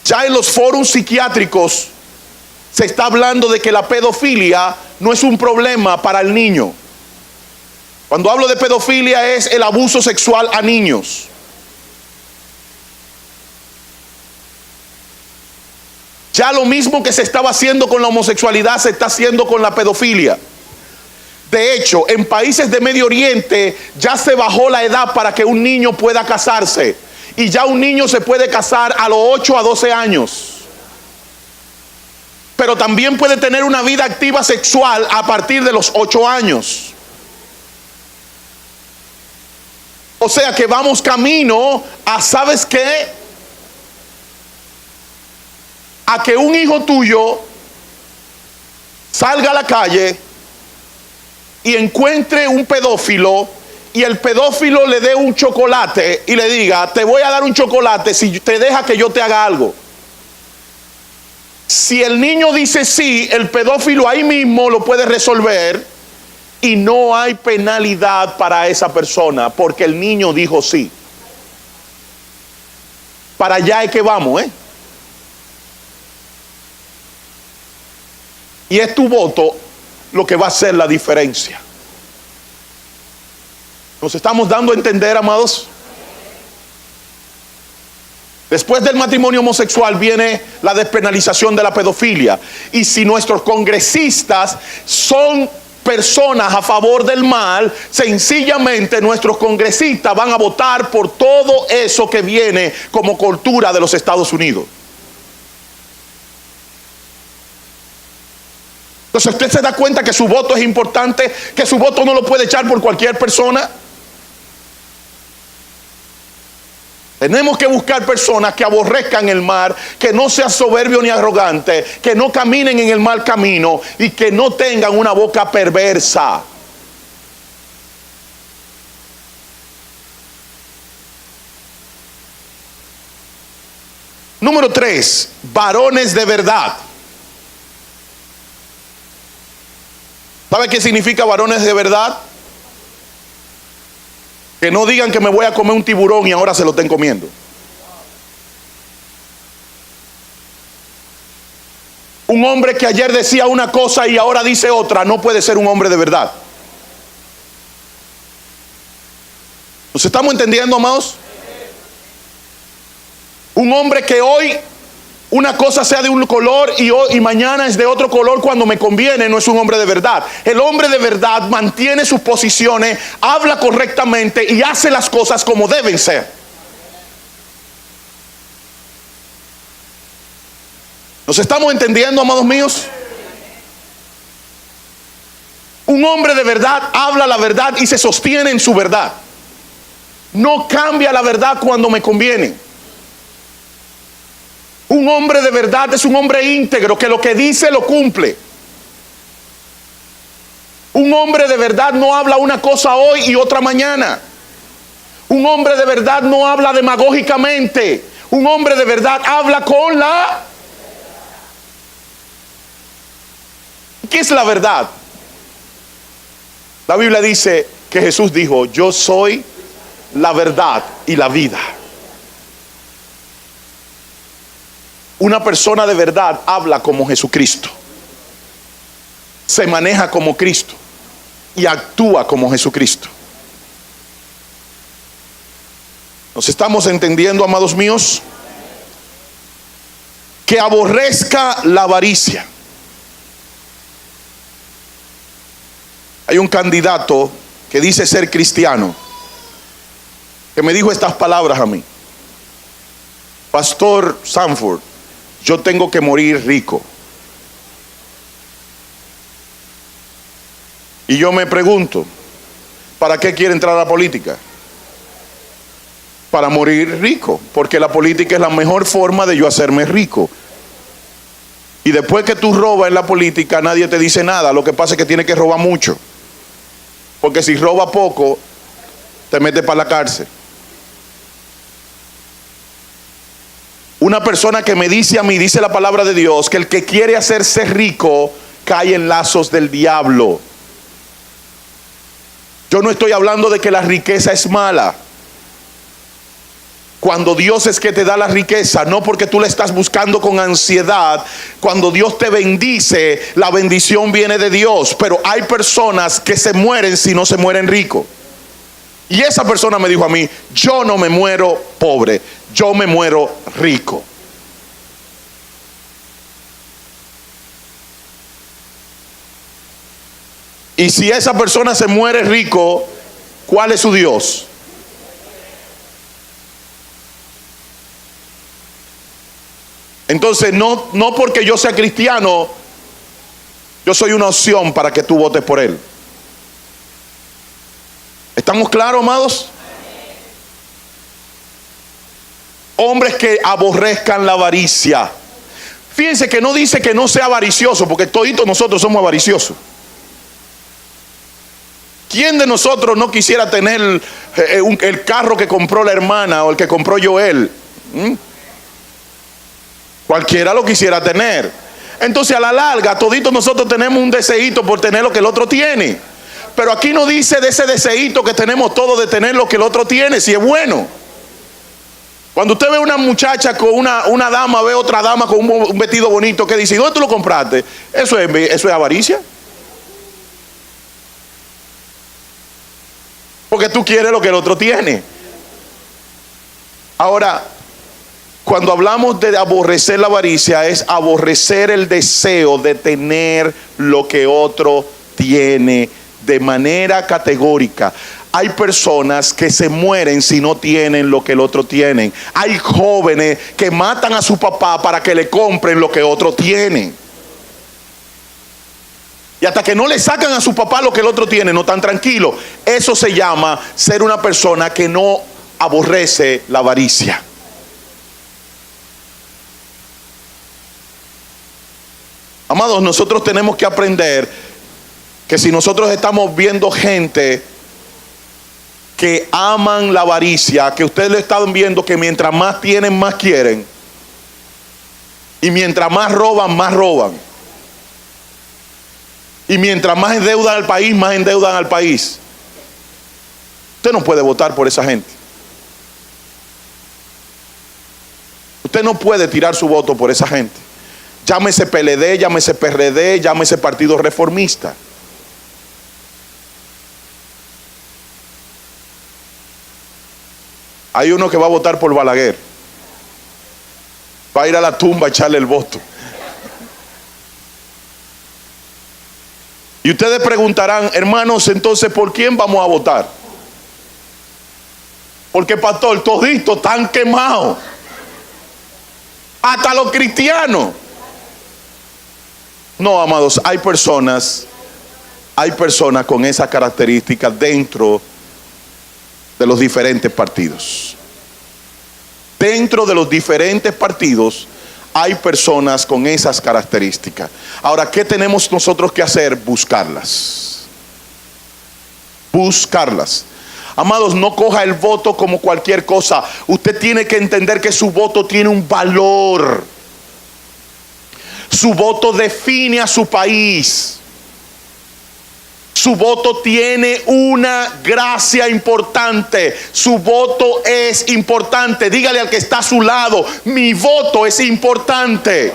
Ya en los foros psiquiátricos se está hablando de que la pedofilia no es un problema para el niño. Cuando hablo de pedofilia es el abuso sexual a niños. Ya lo mismo que se estaba haciendo con la homosexualidad se está haciendo con la pedofilia. De hecho, en países de Medio Oriente ya se bajó la edad para que un niño pueda casarse. Y ya un niño se puede casar a los 8 a 12 años. Pero también puede tener una vida activa sexual a partir de los 8 años. O sea que vamos camino a, ¿sabes qué? A que un hijo tuyo salga a la calle y encuentre un pedófilo y el pedófilo le dé un chocolate y le diga, te voy a dar un chocolate si te deja que yo te haga algo. Si el niño dice sí, el pedófilo ahí mismo lo puede resolver y no hay penalidad para esa persona porque el niño dijo sí. Para allá es que vamos, Y es tu voto lo que va a hacer la diferencia. ¿Nos estamos dando a entender, amados? Después del matrimonio homosexual viene la despenalización de la pedofilia. Y si nuestros congresistas son personas a favor del mal, sencillamente nuestros congresistas van a votar por todo eso que viene como cultura de los Estados Unidos. Entonces usted se da cuenta que su voto es importante, que su voto no lo puede echar por cualquier persona. Tenemos que buscar personas que aborrezcan el mal, que no sean soberbios ni arrogantes, que no caminen en el mal camino y que no tengan una boca perversa. Número 3, varones de verdad. ¿Sabe qué significa varones de verdad? Que no digan que me voy a comer un tiburón y ahora se lo estén comiendo. Un hombre que ayer decía una cosa y ahora dice otra no puede ser un hombre de verdad. ¿Nos estamos entendiendo, amados? Un hombre que hoy una cosa sea de un color y mañana es de otro color cuando me conviene, no es un hombre de verdad. El hombre de verdad mantiene sus posiciones, habla correctamente y hace las cosas como deben ser. ¿Nos estamos entendiendo, amados míos? Un hombre de verdad habla la verdad y se sostiene en su verdad. No cambia la verdad cuando me conviene. Un hombre de verdad es un hombre íntegro que lo que dice lo cumple. Un hombre de verdad no habla una cosa hoy y otra mañana. Un hombre de verdad no habla demagógicamente. Un hombre de verdad habla con la... ¿Qué es la verdad? La Biblia dice que Jesús dijo: yo soy la verdad y la vida. Una persona de verdad habla como Jesucristo, se maneja como Cristo y actúa como Jesucristo. ¿Nos estamos entendiendo, amados míos? Que aborrezca la avaricia. Hay un candidato que dice ser cristiano que me dijo estas palabras a mí: Pastor Sanford, yo tengo que morir rico. Y yo me pregunto, ¿para qué quiere entrar a la política? Para morir rico, porque la política es la mejor forma de yo hacerme rico. Y después que tú robas en la política, nadie te dice nada. Lo que pasa es que tienes que robar mucho, porque si roba poco, te metes para la cárcel. Una persona que me dice a mí, dice la palabra de Dios, que el que quiere hacerse rico cae en lazos del diablo. Yo no estoy hablando de que la riqueza es mala. Cuando Dios es que te da la riqueza, no porque tú la estás buscando con ansiedad. Cuando Dios te bendice, la bendición viene de Dios. Pero hay personas que se mueren si no se mueren ricos. Y esa persona me dijo a mí: yo no me muero pobre, yo me muero rico. Y si esa persona se muere rico, ¿cuál es su Dios? Entonces no porque yo sea cristiano, yo soy una opción para que tú votes por él. ¿Estamos claros, amados? Hombres que aborrezcan la avaricia. Fíjense que no dice que no sea avaricioso, porque toditos nosotros somos avariciosos. ¿Quién de nosotros no quisiera tener el carro que compró la hermana o el que compró Joel? Cualquiera lo quisiera tener. Entonces, a la larga, toditos nosotros tenemos un deseíto por tener lo que el otro tiene. Pero aquí no dice de ese deseíto que tenemos todos de tener lo que el otro tiene, si es bueno. Cuando usted ve una muchacha con una dama, ve otra dama con un vestido bonito, ¿qué dice? ¿Dónde tú lo compraste? Eso es avaricia. Porque tú quieres lo que el otro tiene. Ahora, cuando hablamos de aborrecer la avaricia, es aborrecer el deseo de tener lo que otro tiene de manera categórica. Hay personas que se mueren si no tienen lo que el otro tiene. Hay jóvenes que matan a su papá para que le compren lo que otro tiene. Y hasta que no le sacan a su papá lo que el otro tiene, no están tranquilos. Eso se llama ser una persona que no aborrece la avaricia. Amados, nosotros tenemos que aprender que si nosotros estamos viendo gente que aman la avaricia, que ustedes le están viendo que mientras más tienen, más quieren, y mientras más roban, más roban, y mientras más endeudan al país, más endeudan al país, usted no puede votar por esa gente. Usted no puede tirar su voto por esa gente. Llámese PLD, llámese PRD, llámese Partido Reformista. Hay uno que va a votar por Balaguer. Va a ir a la tumba a echarle el voto. Y ustedes preguntarán, hermanos, entonces, ¿por quién vamos a votar? Porque, pastor, toditos están quemados. Hasta los cristianos. No, amados, hay personas con esas características dentro de los diferentes partidos. Dentro de los diferentes partidos hay personas con esas características. Ahora, ¿qué tenemos nosotros que hacer? Buscarlas. Buscarlas. Amados, no coja el voto como cualquier cosa. Usted tiene que entender que su voto tiene un valor. Su voto define a su país. Su voto tiene una gracia importante. Su voto es importante. Dígale al que está a su lado, mi voto es importante.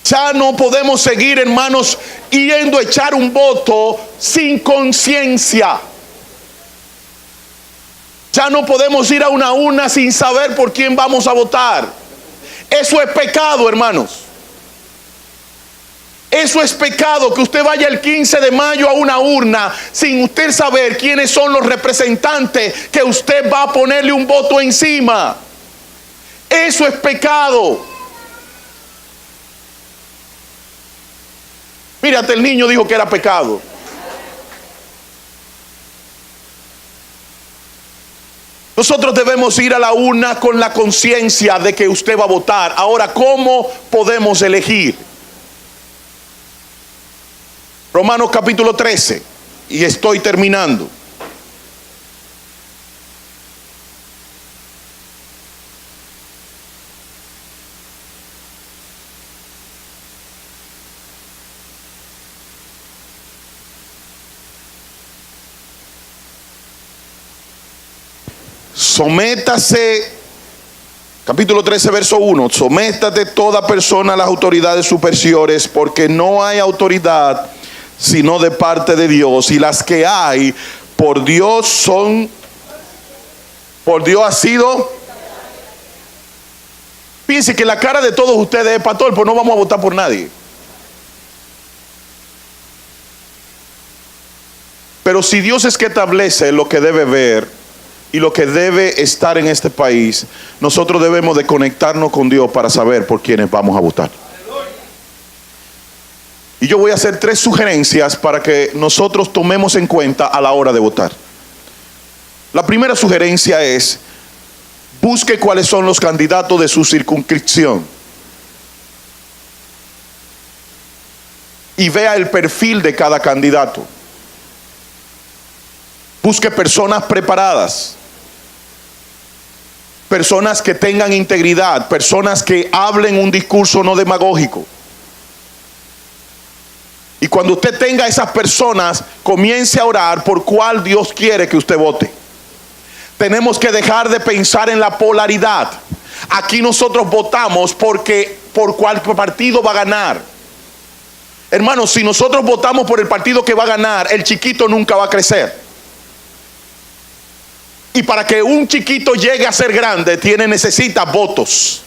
Ya no podemos seguir, hermanos, yendo a echar un voto sin conciencia. Ya no podemos ir a una urna sin saber por quién vamos a votar. Eso es pecado, hermanos. Eso es pecado, que usted vaya el 15 de mayo a una urna sin usted saber quiénes son los representantes que usted va a ponerle un voto encima. Eso es pecado. Mírate, el niño dijo que era pecado. Nosotros debemos ir a la urna con la conciencia de que usted va a votar. Ahora, ¿cómo podemos elegir? Romanos capítulo 13, y estoy terminando. Sométase, capítulo 13, verso 1. Sométate toda persona a las autoridades superiores, porque no hay autoridad sino de parte de Dios, y las que hay por Dios son, por Dios ha sido. Fíjense que la cara de todos ustedes es, pastor, pues no vamos a votar por nadie. Pero si Dios es que establece lo que debe ver y lo que debe estar en este país, nosotros debemos de conectarnos con Dios para saber por quiénes vamos a votar. Y yo voy a hacer 3 sugerencias para que nosotros tomemos en cuenta a la hora de votar. La primera sugerencia es: busque cuáles son los candidatos de su circunscripción y vea el perfil de cada candidato. Busque personas preparadas, personas que tengan integridad, personas que hablen un discurso no demagógico. Y cuando usted tenga esas personas, comience a orar por cuál Dios quiere que usted vote. Tenemos que dejar de pensar en la polaridad. Aquí nosotros votamos porque por cuál partido va a ganar. Hermanos, si nosotros votamos por el partido que va a ganar, el chiquito nunca va a crecer. Y para que un chiquito llegue a ser grande, necesita votos.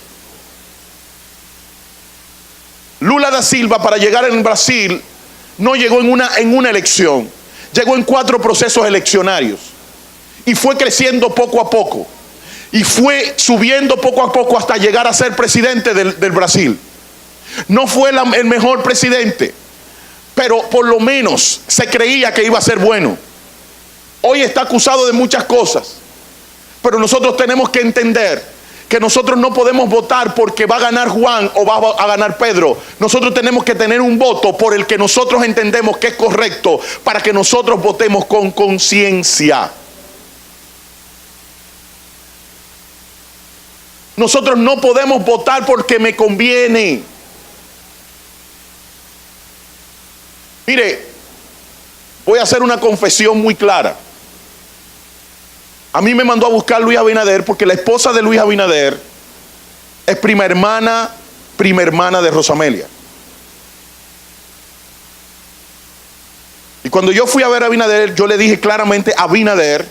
Lula da Silva, para llegar en Brasil, no llegó en una elección, llegó en 4 procesos eleccionarios y fue creciendo poco a poco y fue subiendo poco a poco hasta llegar a ser presidente del Brasil. No fue el mejor presidente, pero por lo menos se creía que iba a ser bueno. Hoy está acusado de muchas cosas, pero nosotros tenemos que entender que nosotros no podemos votar porque va a ganar Juan o va a ganar Pedro. Nosotros tenemos que tener un voto por el que nosotros entendemos que es correcto, para que nosotros votemos con conciencia. Nosotros no podemos votar porque me conviene. Mire, voy a hacer una confesión muy clara. A mí me mandó a buscar Luis Abinader porque la esposa de Luis Abinader es prima hermana de Rosamelia. Y cuando yo fui a ver a Abinader, yo le dije claramente a Abinader,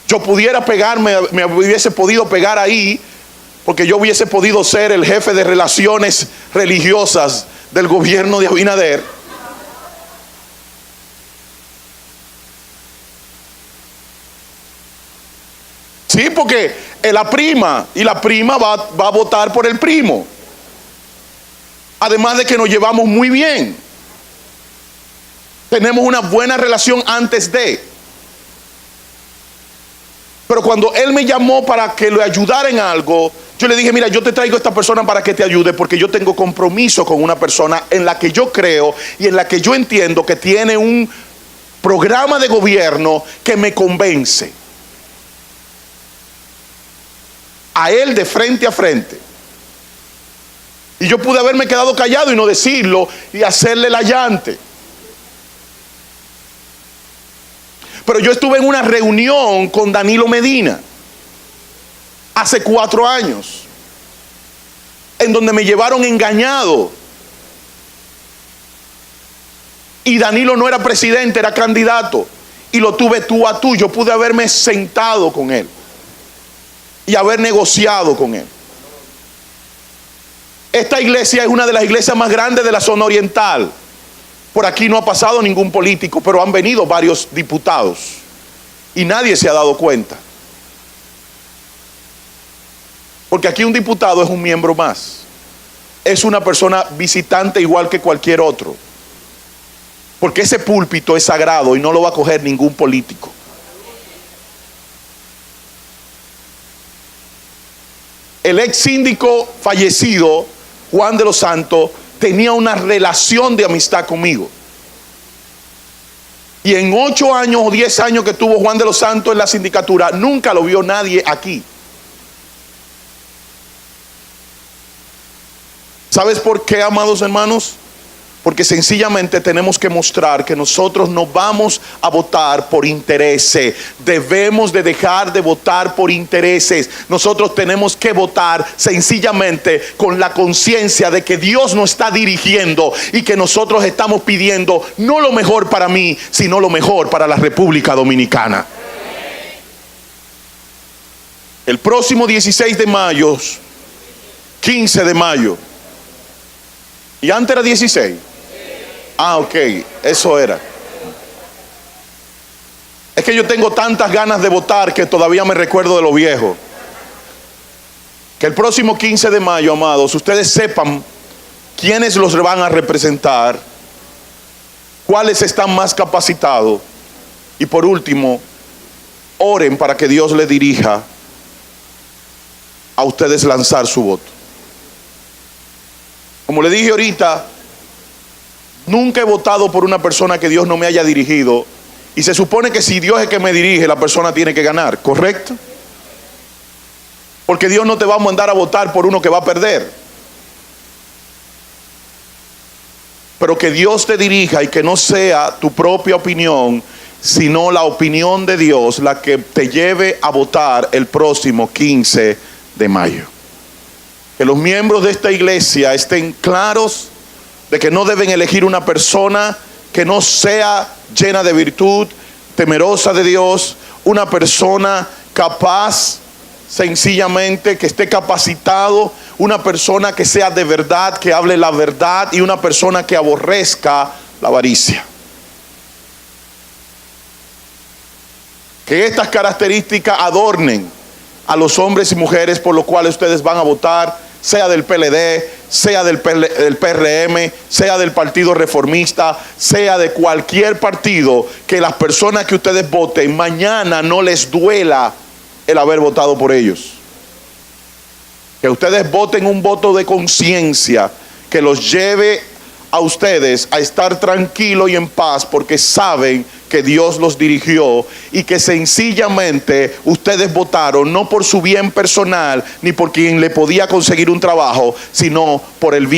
yo pudiera pegarme, me hubiese podido pegar ahí, porque yo hubiese podido ser el jefe de relaciones religiosas del gobierno de Abinader. Sí, porque la prima va a votar por el primo. Además de que nos llevamos muy bien. Tenemos una buena relación antes de. Pero cuando él me llamó para que le ayudara en algo, yo le dije, mira, yo te traigo a esta persona para que te ayude porque yo tengo compromiso con una persona en la que yo creo y en la que yo entiendo que tiene un programa de gobierno que me convence. A él de frente a frente. Y yo pude haberme quedado callado y no decirlo y hacerle la llante. Pero yo estuve en una reunión con Danilo Medina hace 4 años, en donde me llevaron engañado. Y Danilo no era presidente, era candidato. Y lo tuve tú a tú. Yo pude haberme sentado con él y haber negociado con él. Esta iglesia es una de las iglesias más grandes de la zona oriental. Por aquí no ha pasado ningún político, pero han venido varios diputados y nadie se ha dado cuenta. Porque aquí un diputado es un miembro más. Es una persona visitante igual que cualquier otro. Porque ese púlpito es sagrado y no lo va a coger ningún político. El ex síndico fallecido, Juan de los Santos, tenía una relación de amistad conmigo. Y en 8 años o 10 años que tuvo Juan de los Santos en la sindicatura, nunca lo vio nadie aquí. ¿Sabes por qué, amados hermanos? Porque sencillamente tenemos que mostrar que nosotros no vamos a votar por intereses. Debemos de dejar de votar por intereses. Nosotros tenemos que votar sencillamente con la conciencia de que Dios nos está dirigiendo y que nosotros estamos pidiendo no lo mejor para mí, sino lo mejor para la República Dominicana. El próximo 16 de mayo, 15 de mayo, y antes era 16. Ah, ok, eso era. Es que yo tengo tantas ganas de votar que todavía me recuerdo de lo viejo. Que el próximo 15 de mayo, amados, ustedes sepan quiénes los van a representar, cuáles están más capacitados. Y por último, oren para que Dios les dirija a ustedes lanzar su voto. Como le dije ahorita, nunca he votado por una persona que Dios no me haya dirigido. Y se supone que si Dios es el que me dirige, la persona tiene que ganar, ¿correcto? Porque Dios no te va a mandar a votar por uno que va a perder. Pero que Dios te dirija y que no sea tu propia opinión, sino la opinión de Dios la que te lleve a votar el próximo 15 de mayo. Que los miembros de esta iglesia estén claros de que no deben elegir una persona que no sea llena de virtud, temerosa de Dios, una persona capaz, sencillamente, que esté capacitado, una persona que sea de verdad, que hable la verdad y una persona que aborrezca la avaricia. Que estas características adornen a los hombres y mujeres por los cuales ustedes van a votar, sea del PLD, sea del PRM, sea del Partido Reformista, sea de cualquier partido, que las personas que ustedes voten mañana no les duela el haber votado por ellos. Que ustedes voten un voto de conciencia que los lleve a ustedes a estar tranquilos y en paz, porque saben que Dios los dirigió y que sencillamente ustedes votaron no por su bien personal ni por quien le podía conseguir un trabajo, sino por el bien